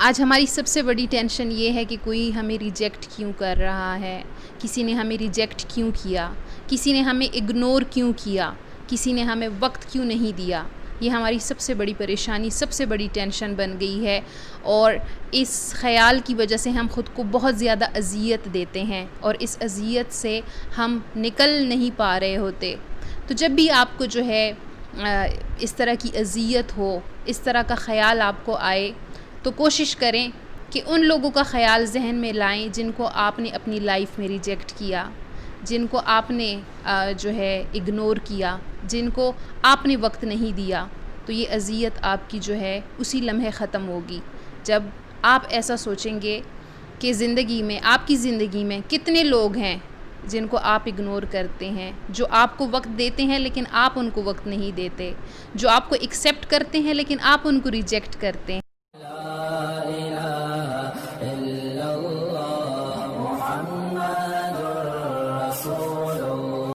آج ہماری سب سے بڑی ٹینشن یہ ہے کہ کوئی ہمیں ریجیکٹ کیوں کر رہا ہے، کسی نے ہمیں ریجیکٹ کیوں کیا، کسی نے ہمیں اگنور کیوں کیا، کسی نے ہمیں وقت کیوں نہیں دیا۔ یہ ہماری سب سے بڑی پریشانی، سب سے بڑی ٹینشن بن گئی ہے، اور اس خیال کی وجہ سے ہم خود کو بہت زیادہ اذیت دیتے ہیں اور اس اذیت سے ہم نکل نہیں پا رہے ہوتے۔ تو جب بھی آپ کو جو ہے اس طرح کی اذیت ہو، اس طرح کا خیال آپ کو آئے، تو کوشش کریں کہ ان لوگوں کا خیال ذہن میں لائیں جن کو آپ نے اپنی لائف میں ریجیکٹ کیا، جن کو آپ نے جو ہے اگنور کیا، جن کو آپ نے وقت نہیں دیا۔ تو یہ اذیت آپ کی جو ہے اسی لمحے ختم ہوگی جب آپ ایسا سوچیں گے کہ زندگی میں، آپ کی زندگی میں کتنے لوگ ہیں جن کو آپ اگنور کرتے ہیں، جو آپ کو وقت دیتے ہیں لیکن آپ ان کو وقت نہیں دیتے، جو آپ کو ایکسیپٹ کرتے ہیں لیکن آپ ان کو ریجیکٹ کرتے ہیں۔